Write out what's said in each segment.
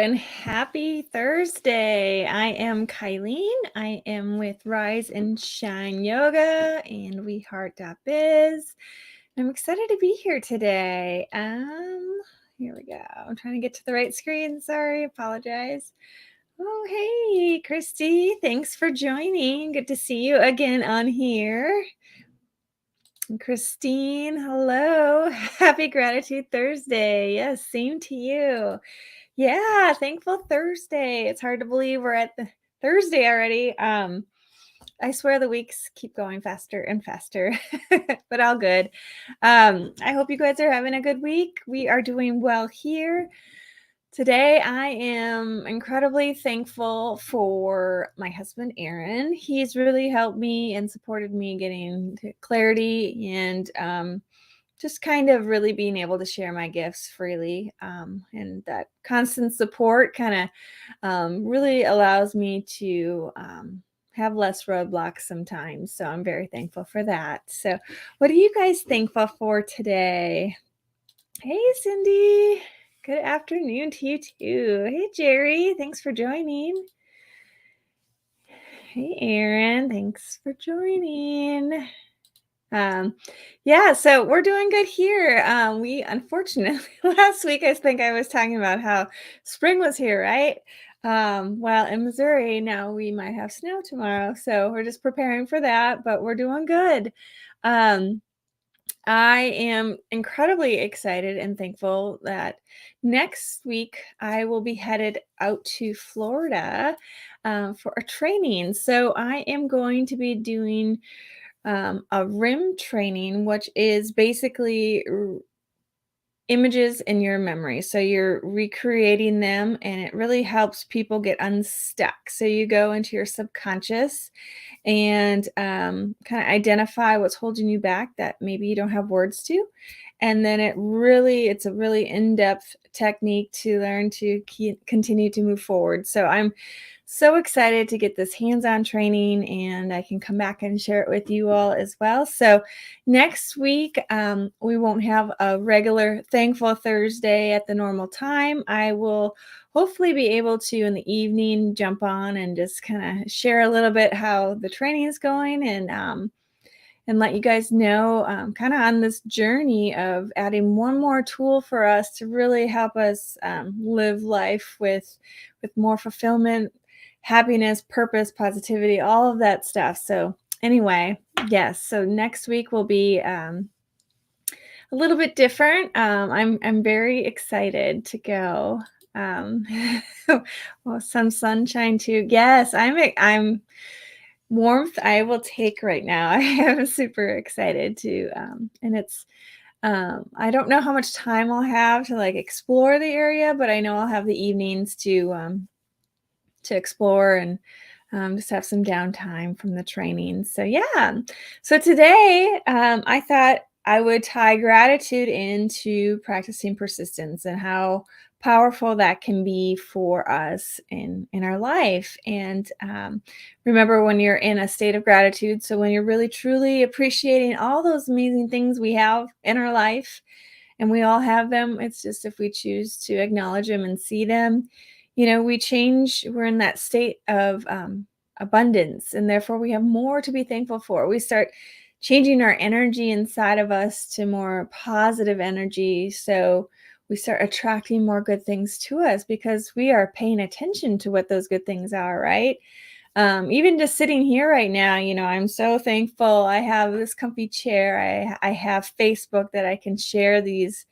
and happy Thursday. I am Kylene. I am with Rise and Shine Yoga and We Heart Biz. I'm excited to be here today. Here we go. I'm trying to get to the right screen. Sorry, apologize. Oh, hey, Christy. Thanks for joining. Good to see you again on here. Christine, hello. Happy Gratitude Thursday. Yes, same to you. Yeah, thankful Thursday. It's hard to believe we're at the Thursday already. I swear the weeks keep going faster and faster, but all good. I hope you guys are having a good week. We are doing well here. Today, I am incredibly thankful for my husband, Aaron. He's really helped me and supported me getting to clarity and just kind of really being able to share my gifts freely. And that constant support kind of really allows me to have less roadblocks sometimes. So I'm very thankful for that. So what are you guys thankful for today? Hey, Cindy. Good afternoon to you too. Hey, Jerry. Thanks for joining. Hey, Aaron. Thanks for joining. Yeah, so we're doing good here. We unfortunately last week I think I was talking about how spring was here, right? Well, in Missouri now we might have snow tomorrow, so we're just preparing for that, but we're doing good. I am incredibly excited and thankful that next week I will be headed out to Florida for a training. So I am going to be doing a RIM training, which is basically images in your memory. So you're recreating them and it really helps people get unstuck. So you go into your subconscious and kind of identify what's holding you back that maybe you don't have words to. And then it's a really in-depth technique to learn to continue to move forward. So I'm so excited to get this hands-on training and I can come back and share it with you all as well. So next week, we won't have a regular Thankful Thursday at the normal time. I will hopefully be able to in the evening jump on and just kind of share a little bit how the training is going and let you guys know kind of on this journey of adding one more tool for us to really help us live life with more fulfillment, happiness, purpose, positivity, all of that stuff. So anyway, yes. So next week will be a little bit different. I'm very excited to go. Well, some sunshine too. Yes, I'm warmth I will take right now. I am super excited to and it's I don't know how much time I'll have to like explore the area, but I know I'll have the evenings to explore and just have some downtime from the training. So yeah. So today I thought I would tie gratitude into practicing persistence and how powerful that can be for us in our life. And remember when you're in a state of gratitude, so when you're really truly appreciating all those amazing things we have in our life, and we all have them, it's just if we choose to acknowledge them and see them, we're in that state of abundance, and therefore we have more to be thankful for. We start changing our energy inside of us to more positive energy. So we start attracting more good things to us because we are paying attention to what those good things are, right? Even just sitting here right now, I'm so thankful. I have this comfy chair. I have Facebook that I can share these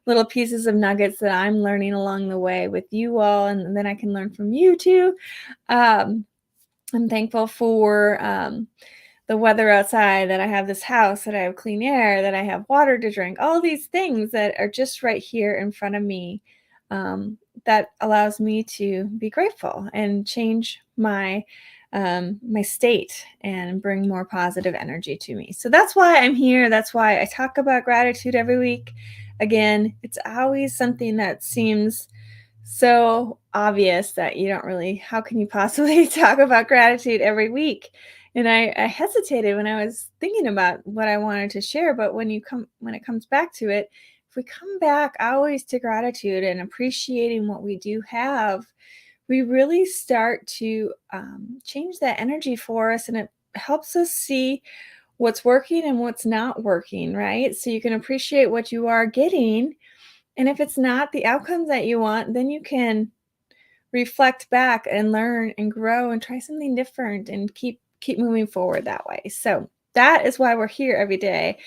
little pieces of nuggets that I'm learning along the way with you all, and then I can learn from you too. I'm thankful for the weather outside, that I have this house, that I have clean air, that I have water to drink, all these things that are just right here in front of me. That allows me to be grateful and change my state and bring more positive energy to me. So that's why I'm here. That's why I talk about gratitude every week. Again, it's always something that seems so obvious that you don't really, how can you possibly talk about gratitude every week? And I hesitated when I was thinking about what I wanted to share, but when it comes back to it, if we come back always to gratitude and appreciating what we do have, we really start to change that energy for us, and it helps us see what's working and what's not working, right? So you can appreciate what you are getting. And if it's not the outcomes that you want, then you can reflect back and learn and grow and try something different and keep moving forward that way. So that is why we're here every day.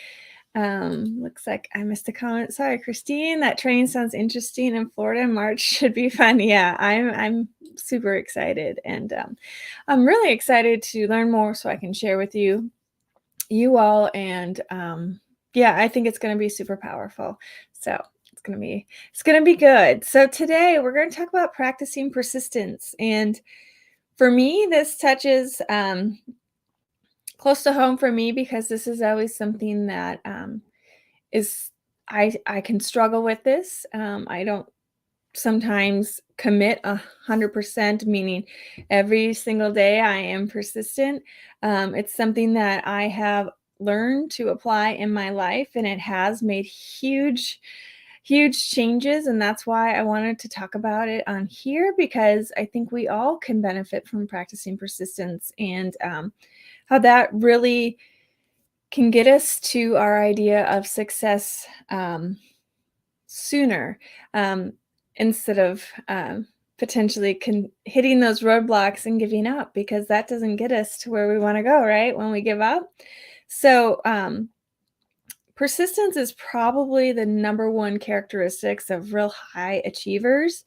Looks like I missed a comment. Sorry, Christine. That training sounds interesting in Florida in March. Should be fun. Yeah, I'm super excited, and I'm really excited to learn more so I can share with you all. And yeah, I think it's going to be super powerful. So it's gonna be good. So today we're going to talk about practicing persistence, and for me, this touches close to home for me because this is always something that is I can struggle with this. I don't sometimes commit 100%, meaning every single day I am persistent. It's something that I have learned to apply in my life, and it has made huge changes. And that's why I wanted to talk about it on here, because I think we all can benefit from practicing persistence, and how that really can get us to our idea of success sooner, um, instead of potentially hitting those roadblocks and giving up, because that doesn't get us to where we want to go, right? When we give up. So, persistence is probably the number one characteristics of real high achievers.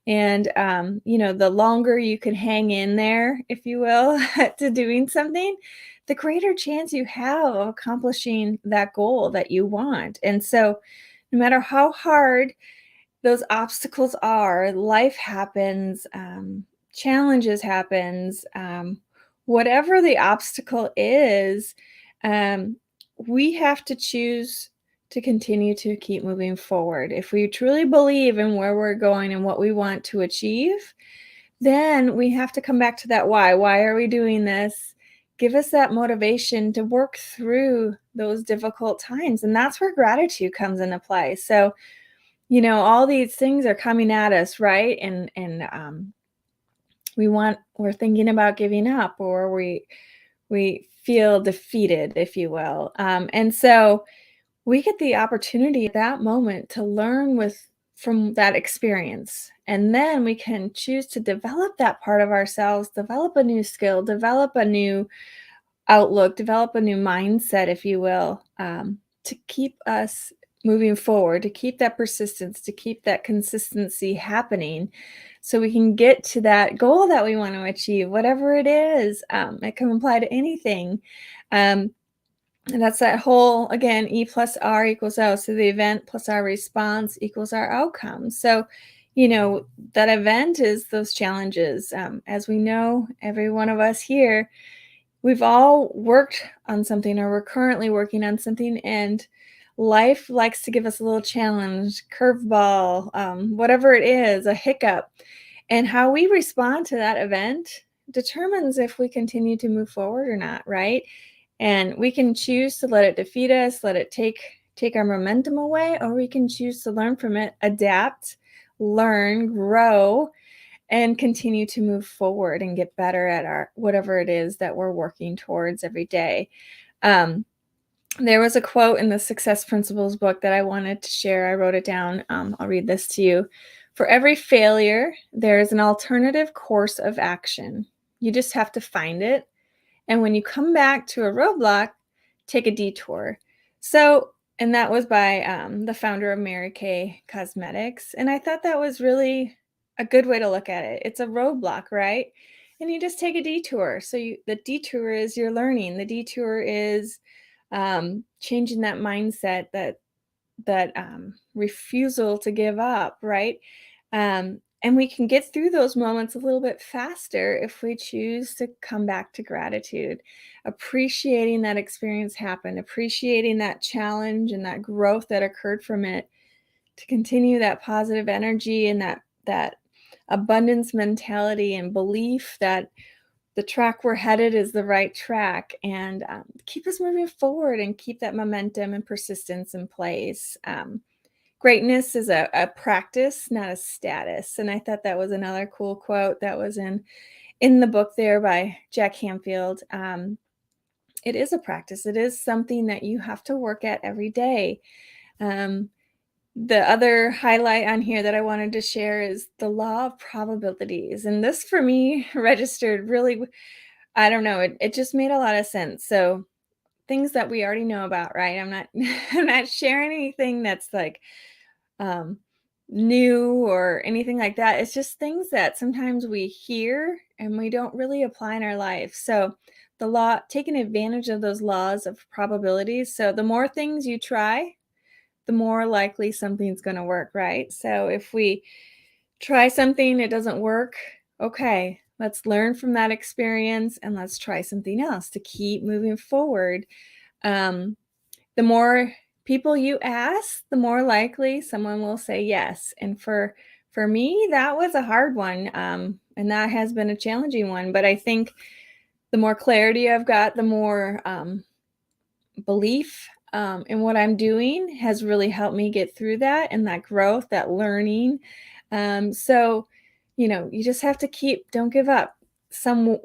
And, the longer you can hang in there, if you will, to doing something, the greater chance you have of accomplishing that goal that you want. And so, no matter how hard those obstacles are, life happens, challenges happens, whatever the obstacle is, um, we have to choose to continue to keep moving forward. If we truly believe in where we're going and what we want to achieve, then we have to come back to that why. Why are we doing this? Give us that motivation to work through those difficult times. And that's where gratitude comes into play. So, all these things are coming at us, right? And we're thinking about giving up, or we feel defeated, if you will. And so we get the opportunity at that moment to learn from that experience. And then we can choose to develop that part of ourselves, develop a new skill, develop a new outlook, develop a new mindset, if you will, to keep us moving forward, to keep that persistence, to keep that consistency happening, so we can get to that goal that we want to achieve, whatever it is. It can apply to anything. And that's that whole, again, E plus R equals O. So the event plus our response equals our outcome. So, that event is those challenges. As we know, every one of us here, we've all worked on something, or we're currently working on something, and life likes to give us a little challenge, curveball, whatever it is, a hiccup. And how we respond to that event determines if we continue to move forward or not, right? And we can choose to let it defeat us, let it take our momentum away, or we can choose to learn from it, adapt, learn, grow, and continue to move forward and get better at our whatever it is that we're working towards every day. There was a quote in the Success Principles book that I wanted to share. I wrote it down. I'll read this to you. For every failure, there is an alternative course of action. You just have to find it. And when you come back to a roadblock, take a detour. So, and that was by the founder of Mary Kay Cosmetics. And I thought that was really a good way to look at it. It's a roadblock, right? And you just take a detour. So the detour is your learning. The detour is changing that mindset, that refusal to give up, right? And we can get through those moments a little bit faster if we choose to come back to gratitude, appreciating that experience happened, appreciating that challenge and that growth that occurred from it, to continue that positive energy and that abundance mentality and belief that the track we're headed is the right track, and keep us moving forward and keep that momentum and persistence in place. greatness is a practice, not a status. And I thought that was another cool quote that was in the book there by Jack Canfield. It is a practice. It is something that you have to work at every day. Um, the other highlight on here that I wanted to share is the law of probabilities. And this for me registered really, I don't know, it just made a lot of sense. So things that we already know about, right? I'm not I'm not sharing anything that's like um new or anything like that. It's just things that sometimes we hear and we don't really apply in our life. So the law, taking advantage of those laws of probabilities. So the more things you try, the more likely something's going to work, right? So if we try something, it doesn't work, okay, let's learn from that experience and let's try something else to keep moving forward. Um, the more people you ask, the more likely someone will say yes. And for me, that was a hard one, and that has been a challenging one. But I think the more clarity I've got, the more belief in what I'm doing has really helped me get through that and that growth, that learning. So, you just have to don't give up. Some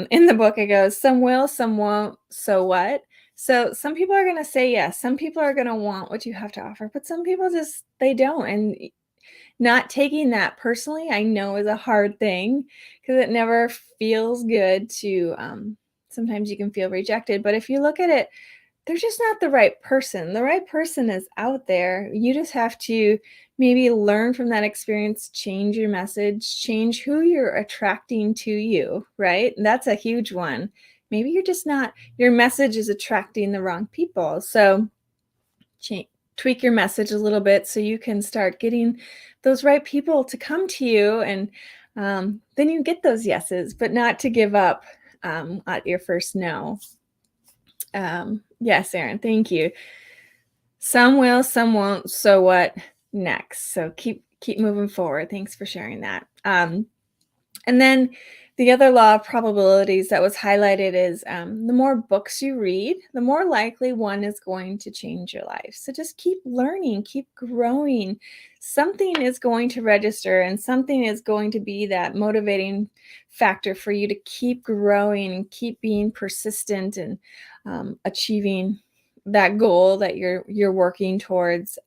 in the book it goes, some will, some won't. So what? So some people are going to say yes. Some people are going to want what you have to offer, but some people just they don't. And not taking that personally, I know is a hard thing because it never feels good to. Sometimes you can feel rejected, but if you look at it, they're just not the right person. The right person is out there. You just have to maybe learn from that experience, change your message, change who you're attracting to you, right? And that's a huge one. Maybe you're just not, your message is attracting the wrong people. So tweak your message a little bit so you can start getting those right people to come to you. And then you get those yeses, but not to give up at your first no. Yes, Aaron, thank you. Some will, some won't. So what next? So keep moving forward. Thanks for sharing that. And then the other law of probabilities that was highlighted is the more books you read, the more likely one is going to change your life. So just keep learning, keep growing. Something is going to register and something is going to be that motivating factor for you to keep growing and keep being persistent and achieving that goal that you're working towards.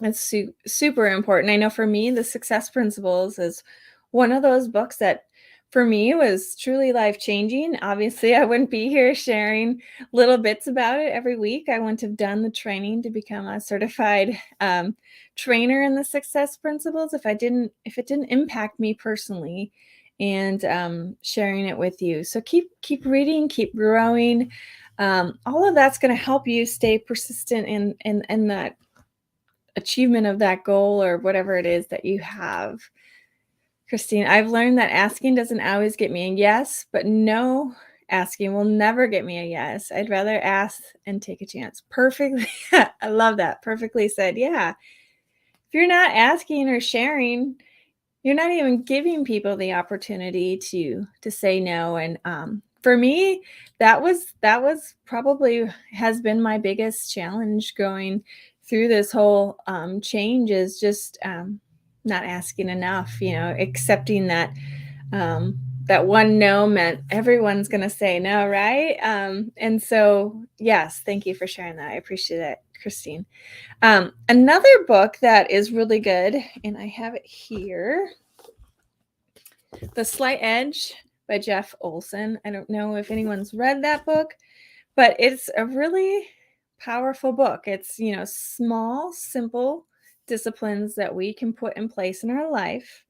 It's super important. I know for me, the Success Principles is one of those books that for me was truly life changing. Obviously, I wouldn't be here sharing little bits about it every week. I wouldn't have done the training to become a certified trainer in the Success Principles if it didn't impact me personally and sharing it with you. So keep reading, keep growing. All of that's going to help you stay persistent in that achievement of that goal or whatever it is that you have. Christine, I've learned that asking doesn't always get me a yes, but no asking will never get me a yes. I'd rather ask and take a chance. Perfectly. I love that. Perfectly said. Yeah. If you're not asking or sharing, you're not even giving people the opportunity to say no. And for me, that was probably has been my biggest challenge going through this whole change is just not asking enough, accepting that that one no meant everyone's going to say no, right? And so yes, thank you for sharing that. I appreciate it, Christine. Another book that is really good, and I have it here, The Slight Edge by Jeff Olson. I don't know if anyone's read that book, but it's a really powerful book. It's, small, simple disciplines that we can put in place in our life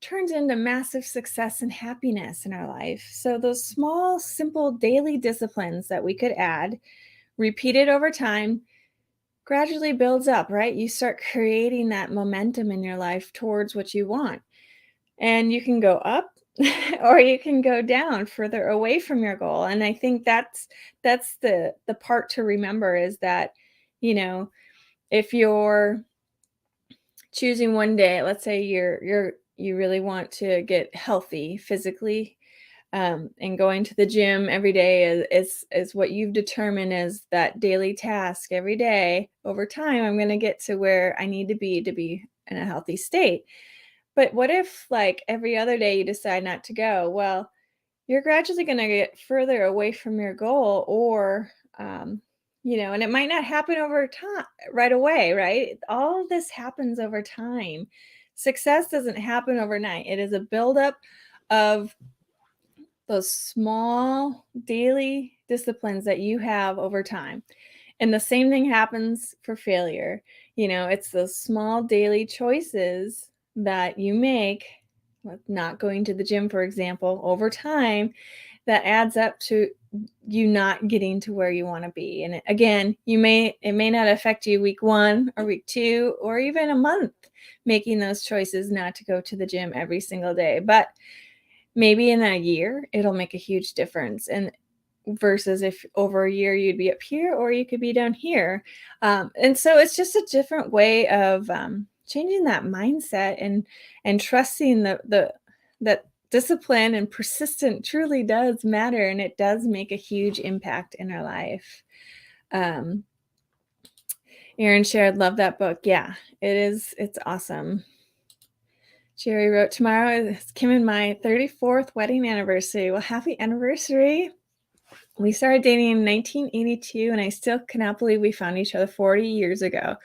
turns into massive success and happiness in our life. So those small, simple daily disciplines that we could add, repeated over time, gradually builds up, right? You start creating that momentum in your life towards what you want. And you can go up or you can go down further away from your goal. And I think that's the part to remember is that, if you're choosing one day, let's say you really want to get healthy physically, And going to the gym every day is what you've determined as that daily task every day. Over time, I'm going to get to where I need to be in a healthy state. But what if, like, every other day you decide not to go? Well, you're gradually going to get further away from your goal, or and it might not happen over time right away, right? All of this happens over time. Success doesn't happen overnight. It is a buildup of those small daily disciplines that you have over time. And the same thing happens for failure. It's those small daily choices that you make, with not going to the gym, for example, over time, that adds up to you not getting to where you want to be. And again, it may not affect you week 1 or week 2 or even a month, making those choices not to go to the gym every single day. But maybe in a year, it'll make a huge difference. And versus if over a year you'd be up here or you could be down here. And so it's just a different way of changing that mindset, and trusting that discipline and persistent truly does matter, and it does make a huge impact in our life. Um, Erin shared, love that book. Yeah, it is. It's awesome. Jerry wrote, tomorrow is Kim and my 34th wedding anniversary. Well, happy anniversary. We started dating in 1982, and I still cannot believe we found each other 40 years ago.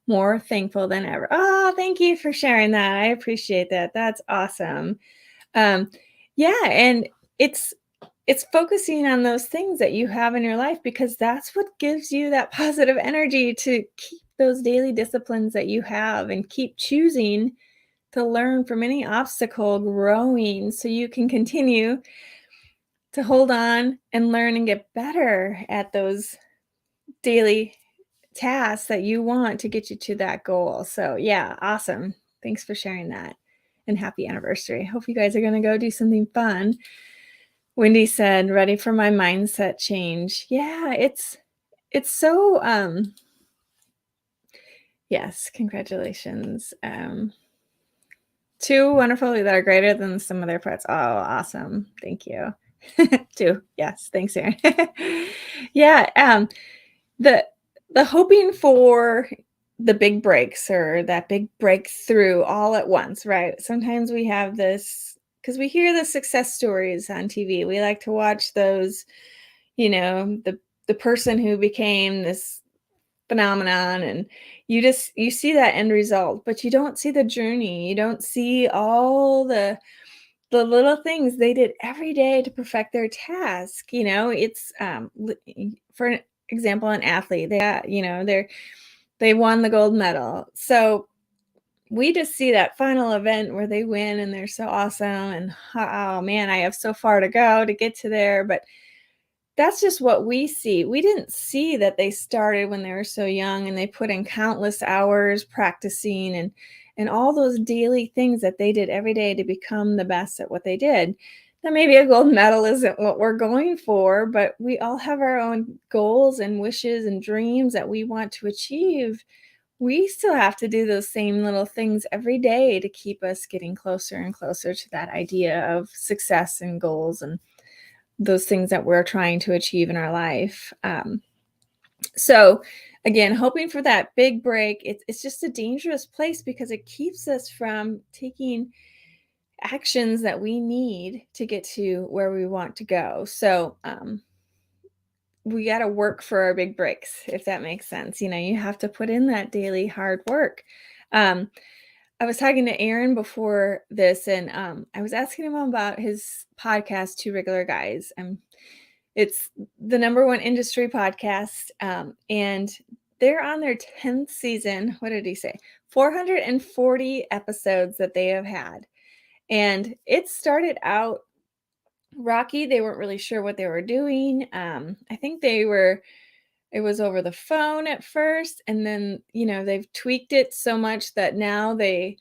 More thankful than ever. Oh, thank you for sharing that. I appreciate that. That's awesome. Yeah, and it's focusing on those things that you have in your life, because that's what gives you that positive energy to keep those daily disciplines that you have, and keep choosing to learn from any obstacle, growing so you can continue to hold on and learn and get better at those daily tasks that you want to get you to that goal. So, yeah, awesome. Thanks for sharing that. And happy anniversary. Hope you guys are going to go do something fun. Wendy said, ready for my mindset change. Yeah, it's so yes, congratulations. 2 wonderful that are greater than some of their parts. Oh, awesome. Thank you. 2. Yes, thanks, Erin. Yeah, the hoping for the big breaks, or that big breakthrough all at once, right? Sometimes we have this because we hear the success stories on TV. We like to watch those, the person who became this phenomenon, and you see that end result, but you don't see the journey. You don't see all the little things they did every day to perfect their task. It's for an example, an athlete, they won the gold medal. So we just see that final event where they win and they're so awesome, and oh man, I have so far to go to get to there. But that's just what we see. We didn't see that they started when they were so young, and they put in countless hours practicing, and all those daily things that they did every day to become the best at what they did. Now, maybe a gold medal isn't what we're going for, but we all have our own goals and wishes and dreams that we want to achieve. We still have to do those same little things every day to keep us getting closer and closer to that idea of success and goals, and those things that we're trying to achieve in our life. So again, hoping for that big break, it's just a dangerous place, because it keeps us from taking actions that we need to get to where we want to go. So we got to work for our big breaks, if that makes sense. You have to put in that daily hard work. I was talking to Aaron before this, and I was asking him about his podcast, Two Regular Guys. It's the #1 industry podcast, and they're on their 10th season. What did he say? 440 episodes that they have had. And it started out rocky. They weren't really sure what they were doing. I think it was over the phone at first, and then, they've tweaked it so much that now they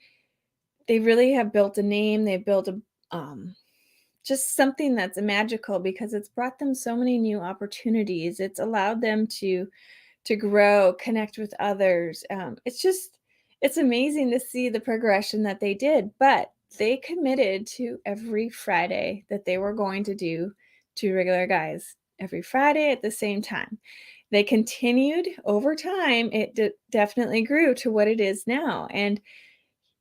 really have built a name. They built just something that's magical, because it's brought them so many new opportunities. It's allowed them to grow, connect with others. It's amazing to see the progression that they did. But they committed to every Friday that they were going to do 2 regular guys every Friday at the same time. They continued over time, it definitely grew to what it is now, and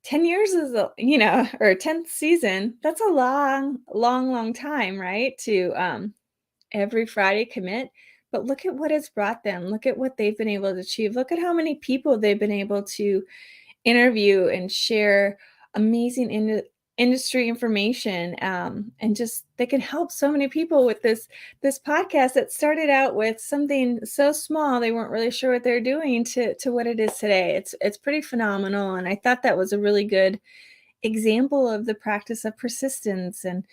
10 years is or 10th season, that's a long, long, long time, right? To, every Friday commit, but look at what it's brought them. Look at what they've been able to achieve. Look at how many people they've been able to interview and share amazing industry information, and just they can help so many people with this podcast that started out with something so small they weren't really sure what they're doing to what it is today. It's pretty phenomenal, and I thought that was a really good example of the practice of persistence, and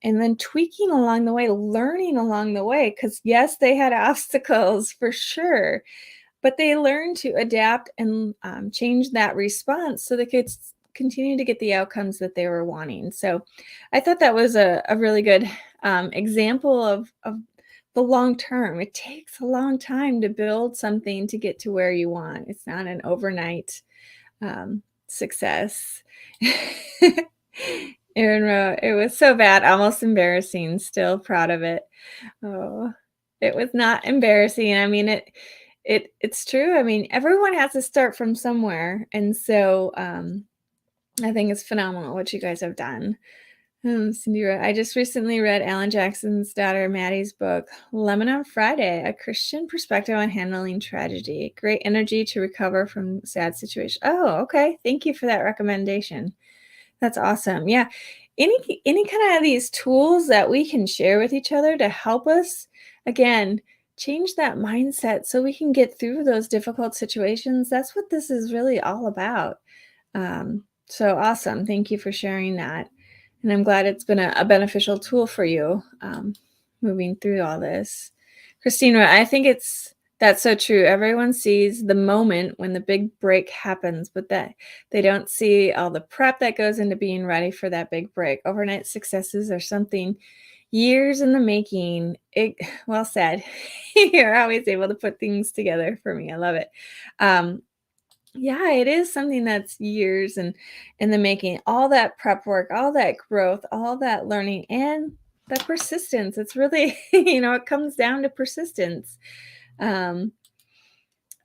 then tweaking along the way, learning along the way, because yes, they had obstacles for sure, but they learned to adapt and, change that response so they could continue to get the outcomes that they were wanting. So I thought that was a really good, example of the long term. It takes a long time to build something to get to where you want. It's not an overnight, success. Aaron wrote, "It was so bad, almost embarrassing. Still proud of it." Oh, it was not embarrassing. I mean, it's true. I mean, everyone has to start from somewhere, and so, I think it's phenomenal what you guys have done. Cindy wrote, "I just recently read Alan Jackson's daughter Maddie's book, Lemon on Friday, A Christian Perspective on Handling Tragedy. Great energy to recover from sad situation." Oh, okay. Thank you for that recommendation. That's awesome. Yeah. Any kind of these tools that we can share with each other to help us, again, change that mindset so we can get through those difficult situations. That's what this is really all about. So awesome. Thank you for sharing that. And I'm glad it's been a beneficial tool for you, moving through all this. Christina, I think that's so true. Everyone sees the moment when the big break happens, but that they don't see all the prep that goes into being ready for that big break. Overnight successes are something years in the making. Well said. You're always able to put things together for me. I love it. Yeah, it is something that's years in the making. All that prep work, all that growth, all that learning, and that persistence. It's really, it comes down to persistence. Um,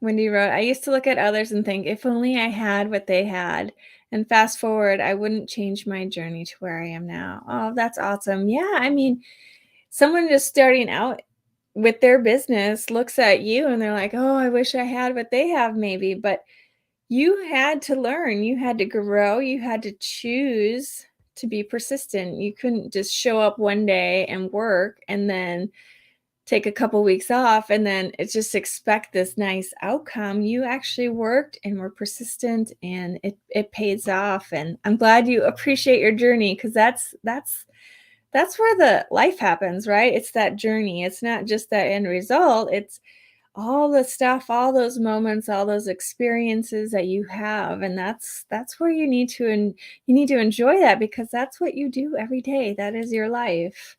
Wendy wrote, "I used to look at others and think, if only I had what they had. And fast forward, I wouldn't change my journey to where I am now." Oh, that's awesome. Yeah, I mean, someone just starting out with their business looks at you and they're like, "Oh, I wish I had what they have, maybe." But you had to learn, you had to grow, you had to choose to be persistent. You couldn't just show up one day and work and then take a couple weeks off and then just expect this nice outcome. You actually worked and were persistent, and it pays off. And I'm glad you appreciate your journey, because that's where the life happens, right? It's that journey. It's not just that end result. It's all the stuff, all those moments, all those experiences that you have, and that's where you need to enjoy that, because that's what you do every day. That is your life.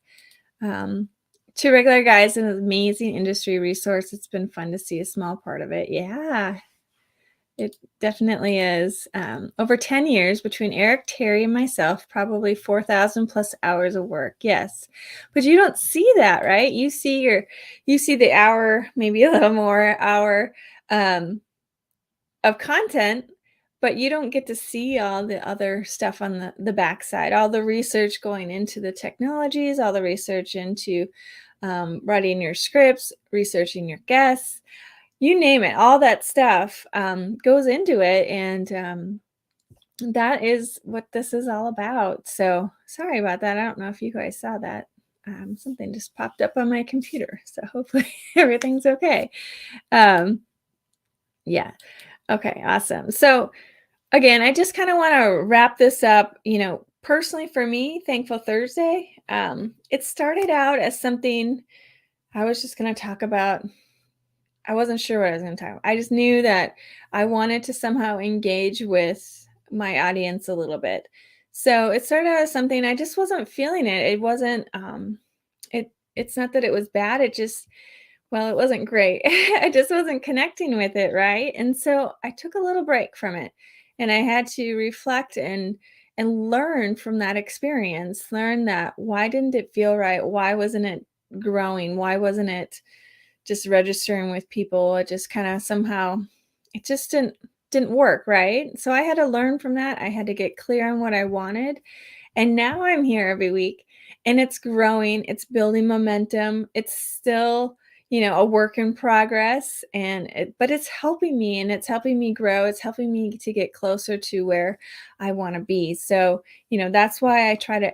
Um, Two Regular Guys, an amazing industry resource. It's been fun to see a small part of it. Yeah, it definitely is. Over 10 years between Eric, Terry, and myself, probably 4,000 plus hours of work. Yes. But you don't see that, right? You see the hour, maybe a little more hour, um, of content, but you don't get to see all the other stuff on the backside, all the research going into the technologies, all the research into, writing your scripts, researching your guests, you name it, all that stuff, goes into it, and, that is what this is all about. So, sorry about that. I don't know if you guys saw that. Something just popped up on my computer, so hopefully everything's okay. Um, yeah. Okay, awesome. So, again, I just kinda wanna wrap this up, personally for me, Thankful Thursday, it started out as something I was just gonna talk about. I wasn't sure what I was gonna talk about. I just knew that I wanted to somehow engage with my audience a little bit. So it started out as something I just wasn't feeling it. It wasn't, it's not that it was bad. It wasn't great. I just wasn't connecting with it, right? And so I took a little break from it, and I had to reflect and learn from that experience. Learn that why didn't it feel right? Why wasn't it growing? Why wasn't it just registering with people? It just kind of somehow it just didn't work, right? So I had to learn from that. I had to get clear on what I wanted. And now I'm here every week and it's growing, it's building momentum. It's still, a work in progress but it's helping me and it's helping me grow. It's helping me to get closer to where I want to be. So, that's why I try to,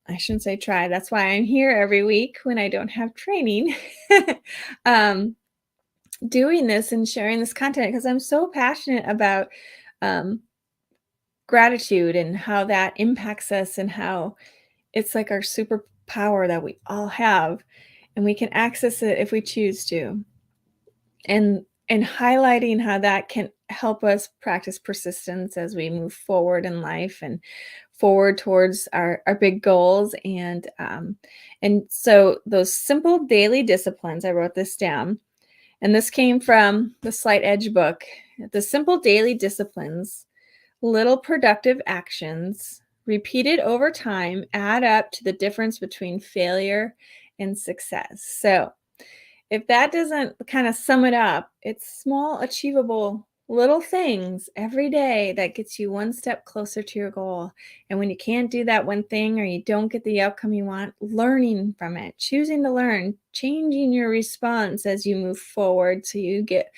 I shouldn't say try. That's why I'm here every week when I don't have training. um, Doing this and sharing this content because I'm so passionate about um, gratitude and how that impacts us and how it's like our superpower that we all have and we can access it if we choose to. And highlighting how that can help us practice persistence as we move forward in life and forward towards our big goals. And so those simple daily disciplines, I wrote this down, and this came from the Slight Edge book. The simple daily disciplines, little productive actions, repeated over time, add up to the difference between failure and success. So, if that doesn't kind of sum it up, it's small, achievable little things every day that gets you one step closer to your goal. And when you can't do that one thing or you don't get the outcome you want, learning from it, choosing to learn, changing your response as you move forward so you get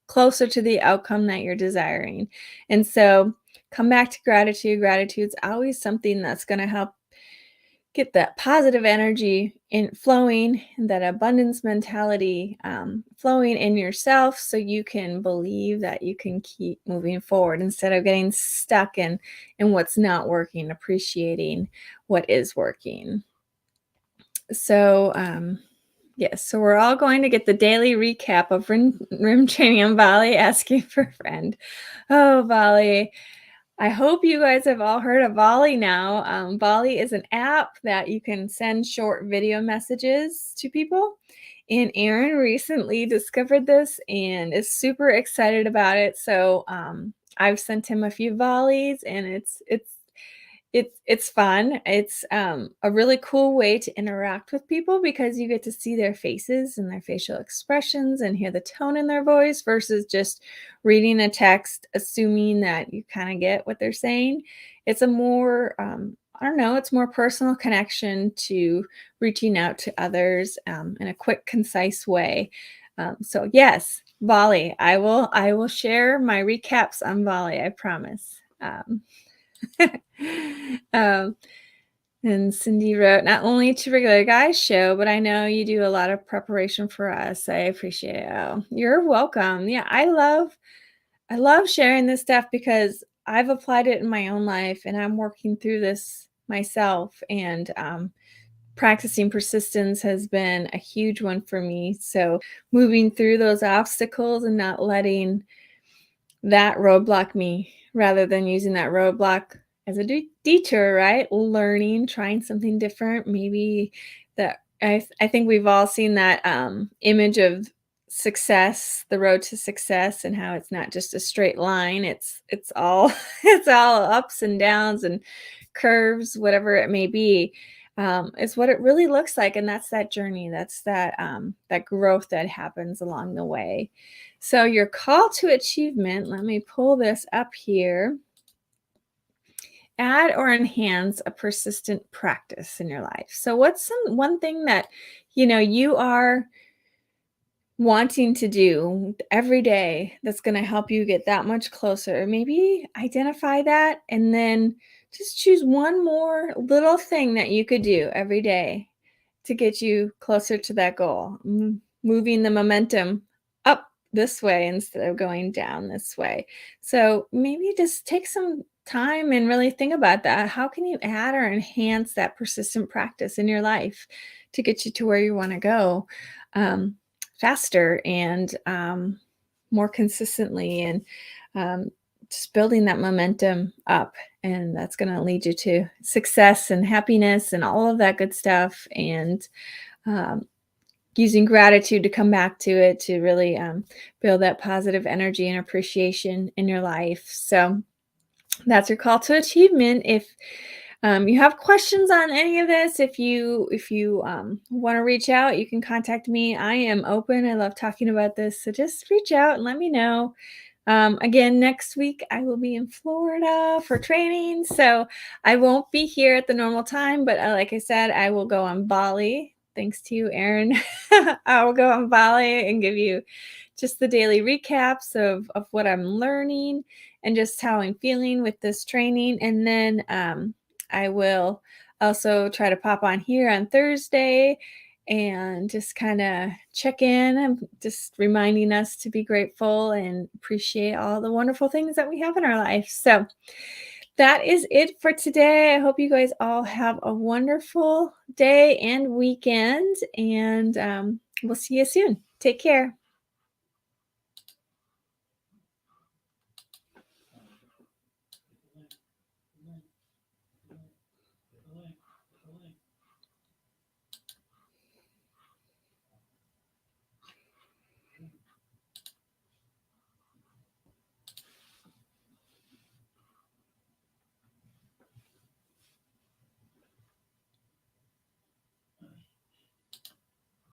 closer to the outcome that you're desiring. And so come back to gratitude. Gratitude's always something that's going to help get that positive energy in flowing, and that abundance mentality flowing in yourself so you can believe that you can keep moving forward instead of getting stuck in what's not working, appreciating what is working. So yes, so we're all going to get the daily recap of rim training on Bali, asking for a friend. Oh, Bali. I hope you guys have all heard of Volley now. Volley is an app that you can send short video messages to people. And Aaron recently discovered this and is super excited about it. So I've sent him a few volleys, and it's fun. It's a really cool way to interact with people because you get to see their faces and their facial expressions and hear the tone in their voice versus just reading a text, assuming that you kind of get what they're saying. It's a more, I don't know, it's more personal connection to reaching out to others in a quick, concise way. So yes, Volley. I will share my recaps on Volley. I promise. um, and Cindy wrote, not only to regular guys show, but I know you do a lot of preparation for us. I appreciate it. Oh, you're welcome. Yeah, I love sharing this stuff because I've applied it in my own life and I'm working through this myself. And practicing persistence has been a huge one for me. So moving through those obstacles and not letting that roadblock me rather than using that roadblock as a detour, right? Learning, trying something different. Maybe that I think we've all seen that image of success, the road to success, and how it's not just a straight line. It's all it's all ups and downs and curves, whatever it may be. Is what it really looks like, and that's that journey. That's that growth that happens along the way. So your call to achievement, let me pull this up here. Add or enhance a persistent practice in your life. So what's one thing that you are wanting to do every day that's going to help you get that much closer? Maybe identify that and then just choose one more little thing that you could do every day to get you closer to that goal, moving the momentum up this way instead of going down this way. So maybe just take some time and really think about that. How can you add or enhance that persistent practice in your life to get you to where you want to go faster and more consistently, and just building that momentum up, and that's going to lead you to success and happiness and all of that good stuff, and using gratitude to come back to it to really build that positive energy and appreciation in your life. So That's your call to achievement. If you have questions on any of this, if you want to reach out, you can contact me. I am open. I love talking about this. So just reach out and let me know. Again, next week I will be in Florida for training, so I won't be here at the normal time. But like I said, I will go on Bali. Thanks to you, Aaron. I will go on Bali and give you just the daily recaps of what I'm learning and just how I'm feeling with this training. And then I will also try to pop on here on Thursday and just kind of check in and just reminding us to be grateful and appreciate all the wonderful things that we have in our life. So that is it for today. I hope you guys all have a wonderful day and weekend, and we'll see you soon. Take care.